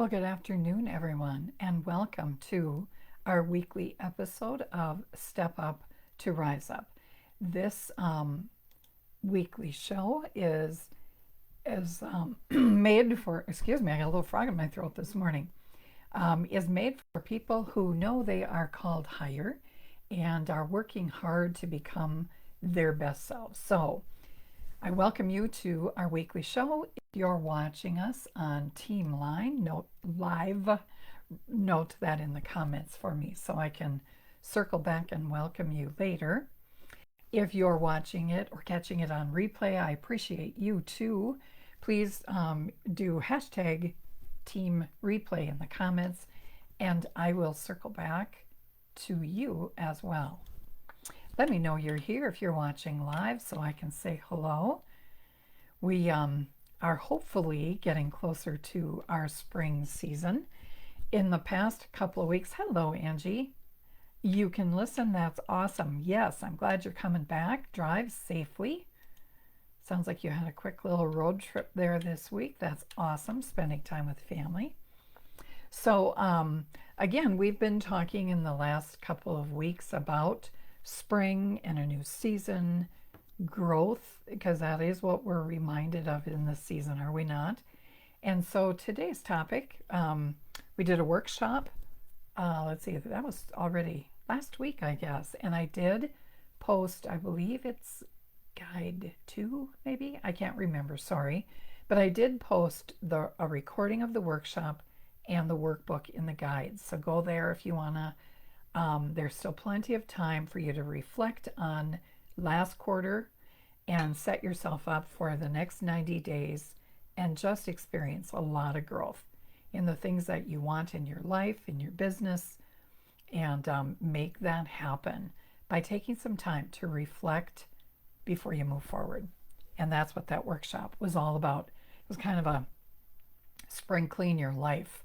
Well, good afternoon, everyone, and welcome to our weekly episode of Step Up to Rise Up. This weekly show is made for, excuse me, I got a little frog in my throat this morning, is made for people who know they are called higher and are working hard to become their best selves. So, I welcome you to our weekly show. If you're watching us on Team Line, note live, note that in the comments for me so I can circle back and welcome you later. If you're watching it or catching it on replay, I appreciate you too. Please do hashtag Team Replay in the comments, and I will circle back to you as well. Let me know you're here if you're watching live so I can say hello. We are hopefully getting closer to our spring season. In the past couple of weeks, hello, Angie. You can listen. That's awesome. Yes, I'm glad you're coming back. Drive safely. Sounds like you had a quick little road trip there this week. That's awesome, spending time with family. So, again, we've been talking in the last couple of weeks about spring and a new season, growth, because that is what we're reminded of in this season, are we not? And so today's topic, we did a workshop. Let's see, that was already last week, I guess. And I did post, I believe it's guide 2, maybe? I can't remember, sorry. But I did post a recording of the workshop and the workbook in the guides. So go there if you want to. There's still plenty of time for you to reflect on last quarter and set yourself up for the next 90 days and just experience a lot of growth in the things that you want in your life, in your business, and make that happen by taking some time to reflect before you move forward. And that's what that workshop was all about. It was kind of a spring clean your life,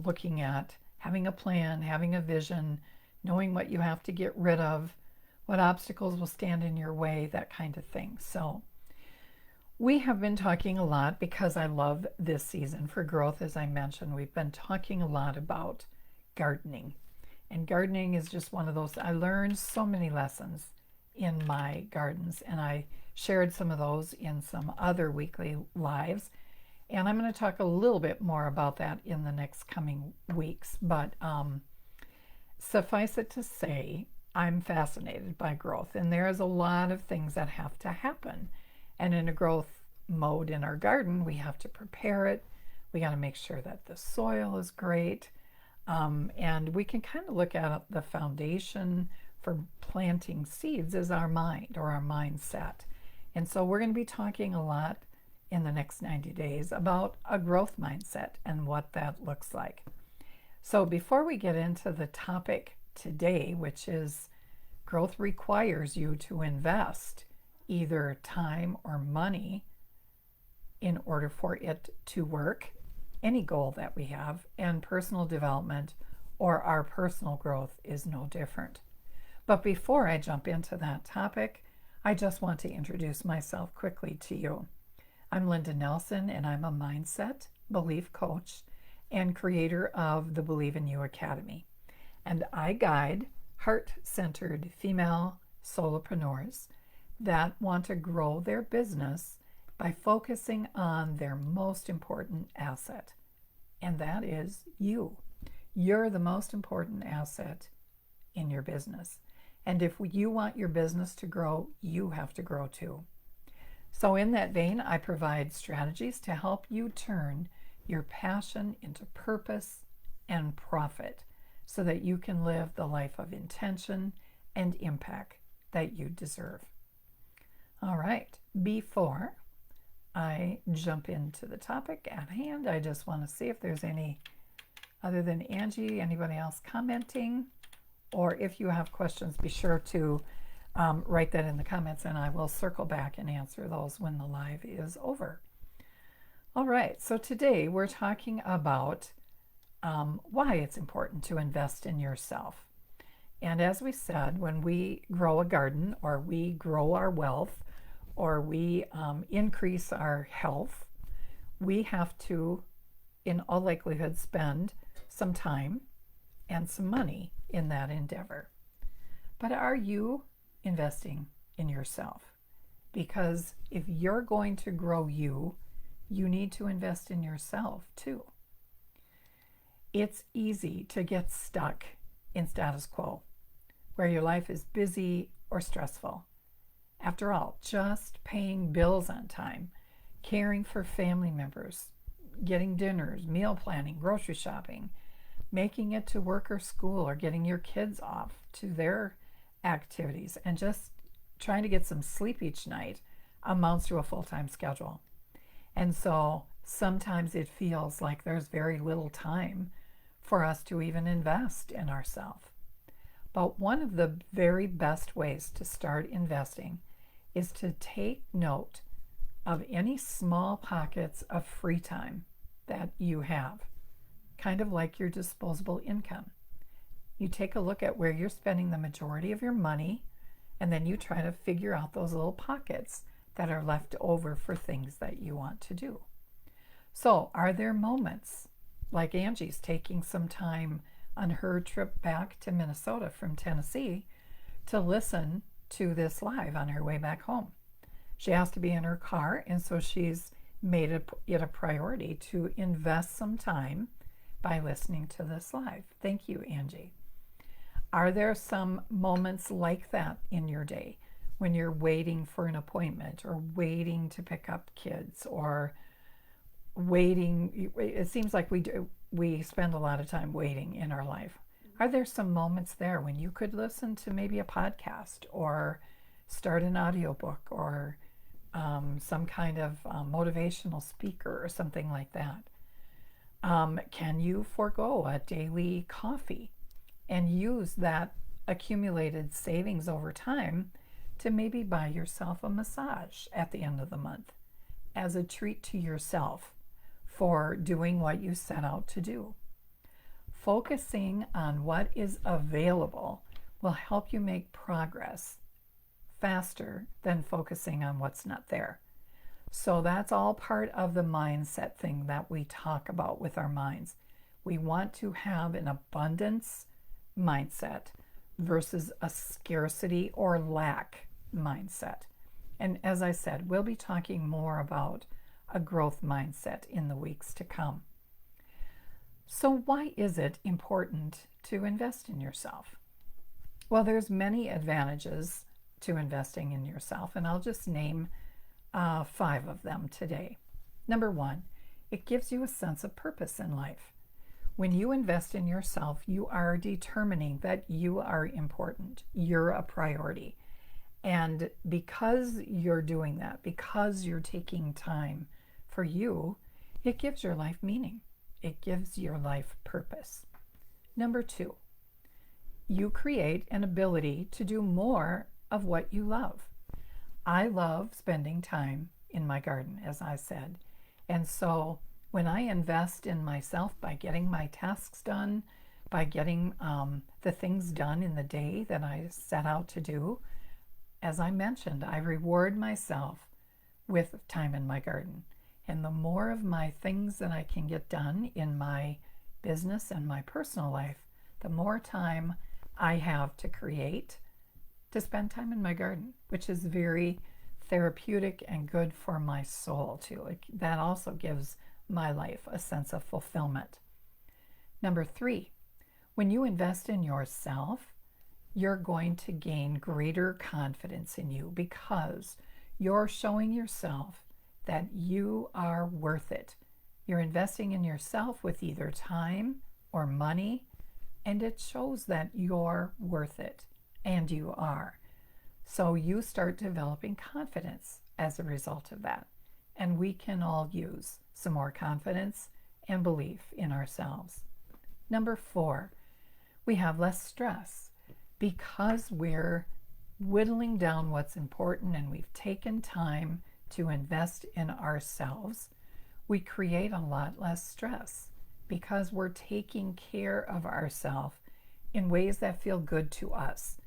looking at having a plan, having a vision, knowing what you have to get rid of, what obstacles will stand in your way, that kind of thing. So we have been talking a lot because I love this season for growth. As I mentioned, we've been talking a lot about gardening. And gardening is just one of those, I learned so many lessons in my gardens, and I shared some of those in some other weekly lives. And I'm going to talk a little bit more about that in the next coming weeks. But suffice it to say, I'm fascinated by growth. And there's a lot of things that have to happen. And in a growth mode in our garden, we have to prepare it. We got to make sure that the soil is great. And we can kind of look at the foundation for planting seeds as our mind or our mindset. And so we're going to be talking a lot in the next 90 days about a growth mindset and what that looks like. So before we get into the topic today, which is growth requires you to invest either time or money in order for it to work, any goal that we have, and personal development or our personal growth is no different. But before I jump into that topic, I just want to introduce myself quickly to you. I'm Linda Nelson, and I'm a mindset belief coach and creator of the Believe in You Academy. And I guide heart-centered female solopreneurs that want to grow their business by focusing on their most important asset, and that is you. You're the most important asset in your business. And if you want your business to grow, you have to grow too. So in that vein, I provide strategies to help you turn your passion into purpose and profit so that you can live the life of intention and impact that you deserve. All right, before I jump into the topic at hand, I just want to see if there's any, other than Angie, anybody else commenting? Or if you have questions, be sure to write that in the comments, and I will circle back and answer those when the live is over. All right, so today we're talking about why it's important to invest in yourself. And as we said, when we grow a garden or we grow our wealth or we increase our health, we have to in all likelihood spend some time and some money in that endeavor. But are you investing in yourself? Because if you're going to grow you, you need to invest in yourself too. It's easy to get stuck in status quo, where your life is busy or stressful. After all, just paying bills on time, caring for family members, getting dinners, meal planning, grocery shopping, making it to work or school, or getting your kids off to their activities, and just trying to get some sleep each night amounts to a full-time schedule. And so sometimes it feels like there's very little time for us to even invest in ourselves. But one of the very best ways to start investing is to take note of any small pockets of free time that you have, kind of like your disposable income. You take a look at where you're spending the majority of your money, and then you try to figure out those little pockets that are left over for things that you want to do. So, are there moments like Angie's taking some time on her trip back to Minnesota from Tennessee to listen to this live on her way back home? She has to be in her car, and so she's made it a priority to invest some time by listening to this live. Thank you, Angie. Are there some moments like that in your day when you're waiting for an appointment, or waiting to pick up kids, or waiting? It seems like we spend a lot of time waiting in our life. Are there some moments there when you could listen to maybe a podcast, or start an audiobook, or some kind of motivational speaker or something like that? Can you forego a daily coffee and use that accumulated savings over time to maybe buy yourself a massage at the end of the month as a treat to yourself for doing what you set out to do? Focusing on what is available will help you make progress faster than focusing on what's not there. So that's all part of the mindset thing that we talk about with our minds. We want to have an abundance mindset versus a scarcity or lack mindset. And as I said, we'll be talking more about a growth mindset in the weeks to come. So why is it important to invest in yourself? Well, there's many advantages to investing in yourself, and I'll just name 5 of them today. Number 1, it gives you a sense of purpose in life. When you invest in yourself, you are determining that you are important, you're a priority. And because you're doing that, because you're taking time for you, it gives your life meaning. It gives your life purpose. Number 2, you create an ability to do more of what you love. I love spending time in my garden, as I said. And so when I invest in myself by getting my tasks done, by getting the things done in the day that I set out to do, as I mentioned, I reward myself with time in my garden. And the more of my things that I can get done in my business and my personal life, the more time I have to create to spend time in my garden, which is very therapeutic and good for my soul too. That also gives my life a sense of fulfillment. Number 3, when you invest in yourself, you're going to gain greater confidence in you because you're showing yourself that you are worth it. You're investing in yourself with either time or money, and it shows that you're worth it, and you are. So you start developing confidence as a result of that. And we can all use some more confidence and belief in ourselves. Number 4, we have less stress because we're whittling down what's important and we've taken time to invest in ourselves. We create a lot less stress because we're taking care of ourselves in ways that feel good to us.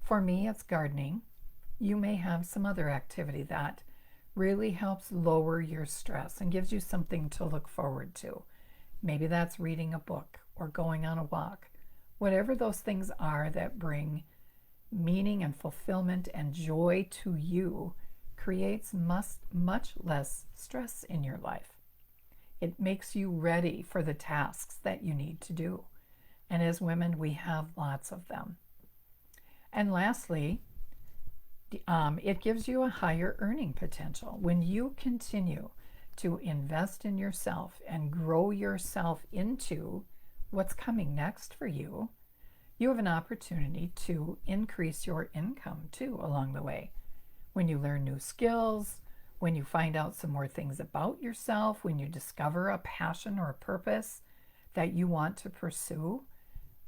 For me, it's gardening. You may have some other activity that really helps lower your stress and gives you something to look forward to. Maybe that's reading a book or going on a walk. Whatever those things are that bring meaning and fulfillment and joy to you creates much less stress in your life. It makes you ready for the tasks that you need to do. And as women, we have lots of them. And lastly, it gives you a higher earning potential. When you continue to invest in yourself and grow yourself into what's coming next for you, you have an opportunity to increase your income too along the way. When you learn new skills, when you find out some more things about yourself, when you discover a passion or a purpose that you want to pursue,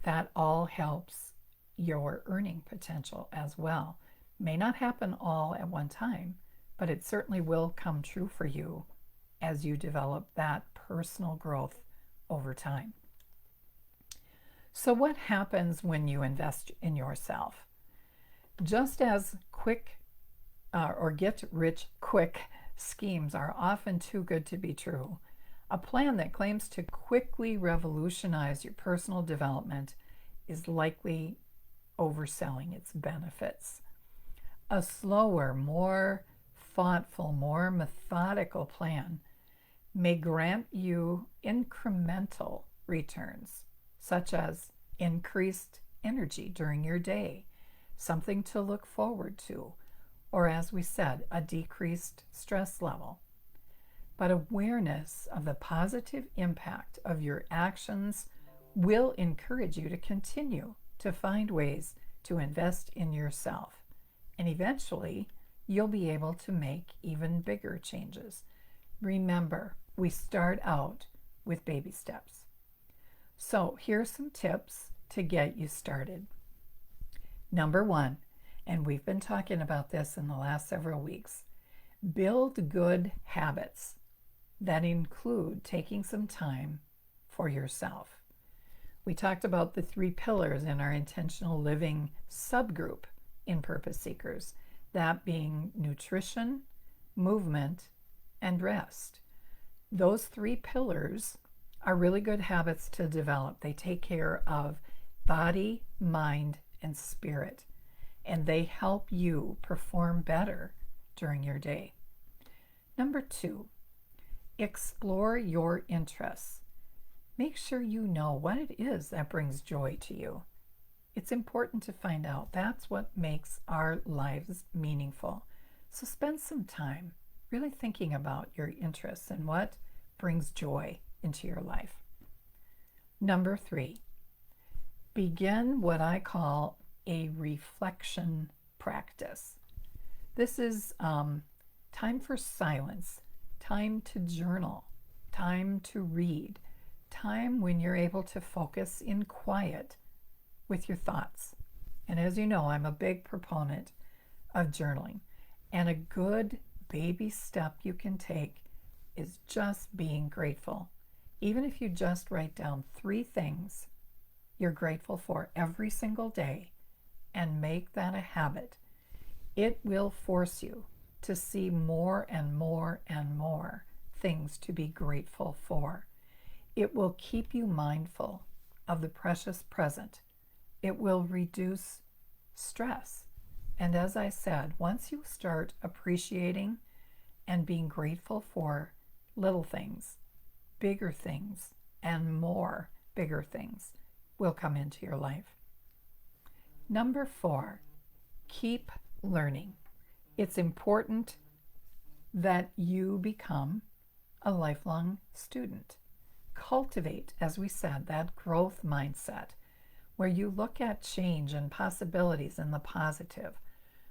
that all helps your earning potential as well. May not happen all at one time, but it certainly will come true for you as you develop that personal growth over time. So what happens when you invest in yourself? Just as quick or get rich quick schemes are often too good to be true, a plan that claims to quickly revolutionize your personal development is likely overselling its benefits. A slower, more thoughtful, more methodical plan may grant you incremental returns, such as increased energy during your day, something to look forward to, or as we said, a decreased stress level. But awareness of the positive impact of your actions will encourage you to continue to find ways to invest in yourself. And eventually, you'll be able to make even bigger changes. Remember, we start out with baby steps. So here's some tips to get you started. Number one, and we've been talking about this in the last several weeks, build good habits that include taking some time for yourself. We talked about the 3 pillars in our intentional living subgroup in Purpose Seekers, that being nutrition, movement, and rest. Those 3 pillars are really good habits to develop. They take care of body, mind, and spirit, and they help you perform better during your day. Number 2, explore your interests. Make sure you know what it is that brings joy to you. It's important to find out. That's what makes our lives meaningful. So spend some time really thinking about your interests and what brings joy into your life. Number 3, begin what I call a reflection practice. This is time for silence, time to journal, time to read, time when you're able to focus in quiet with your thoughts. And as you know, I'm a big proponent of journaling. And a good baby step you can take is just being grateful. Even if you just write down 3 things you're grateful for every single day and make that a habit, it will force you to see more and more and more things to be grateful for. It will keep you mindful of the precious present. It will reduce stress. And as I said, once you start appreciating and being grateful for little things, bigger things, and more bigger things will come into your life. Number 4, keep learning. It's important that you become a lifelong student. Cultivate, as we said, that growth mindset where you look at change and possibilities and the positive,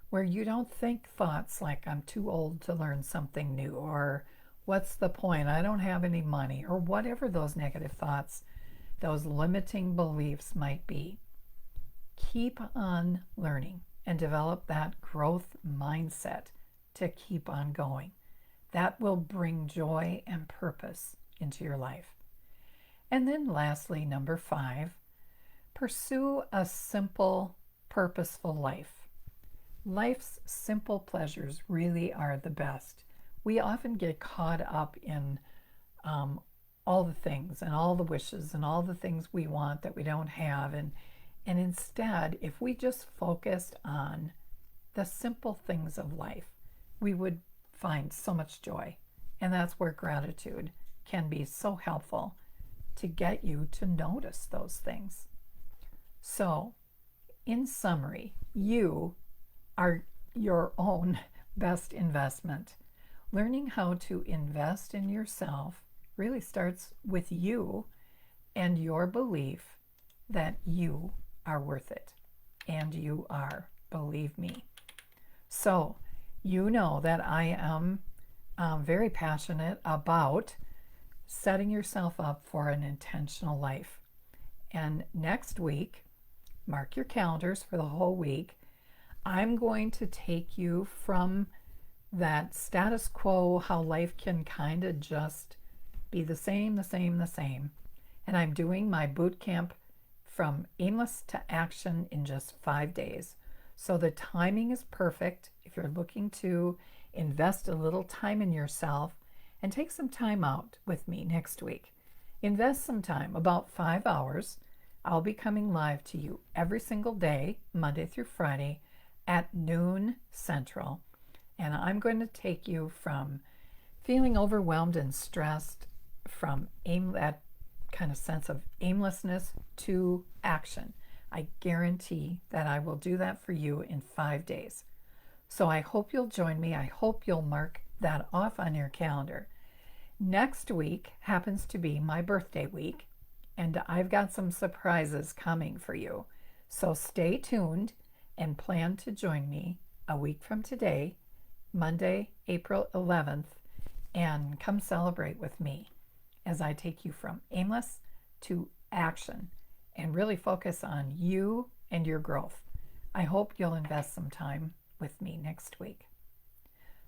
where you don't think thoughts like I'm too old to learn something new, or what's the point, I don't have any money, or whatever those negative thoughts, those limiting beliefs might be. Keep on learning and develop that growth mindset to keep on going. That will bring joy and purpose into your life. And then lastly, number 5, pursue a simple, purposeful life. Life's simple pleasures really are the best. We often get caught up in all the things and all the wishes and all the things we want that we don't have. And instead, if we just focused on the simple things of life, we would find so much joy. And that's where gratitude can be so helpful to get you to notice those things. So, in summary, you are your own best investment. Learning how to invest in yourself really starts with you and your belief that you are worth it. And you are, believe me. So, you know that I am very passionate about setting yourself up for an intentional life. And next week, mark your calendars for the whole week, I'm going to take you from that status quo, how life can kind of just be the same. And I'm doing my boot camp from aimless to action in just 5 days. So the timing is perfect if you're looking to invest a little time in yourself and take some time out with me next week. Invest some time, about 5 hours. I'll be coming live to you every single day, Monday through Friday at noon Central. And I'm going to take you from feeling overwhelmed and stressed, from that kind of sense of aimlessness, to action. I guarantee that I will do that for you in 5 days. So I hope you'll join me. I hope you'll mark that off on your calendar. Next week happens to be my birthday week, and I've got some surprises coming for you. So stay tuned and plan to join me a week from today, Monday, April 11th, and come celebrate with me as I take you from aimless to action and really focus on you and your growth. I hope you'll invest some time with me next week.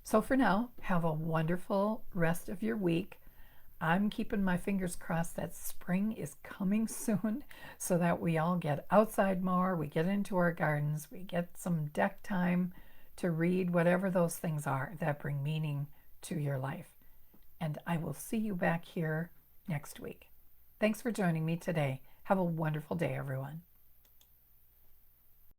So for now, have a wonderful rest of your week. I'm keeping my fingers crossed that spring is coming soon so that we all get outside more, we get into our gardens, we get some deck time to read, whatever those things are that bring meaning to your life. And I will see you back here next week. Thanks for joining me today. Have a wonderful day, everyone.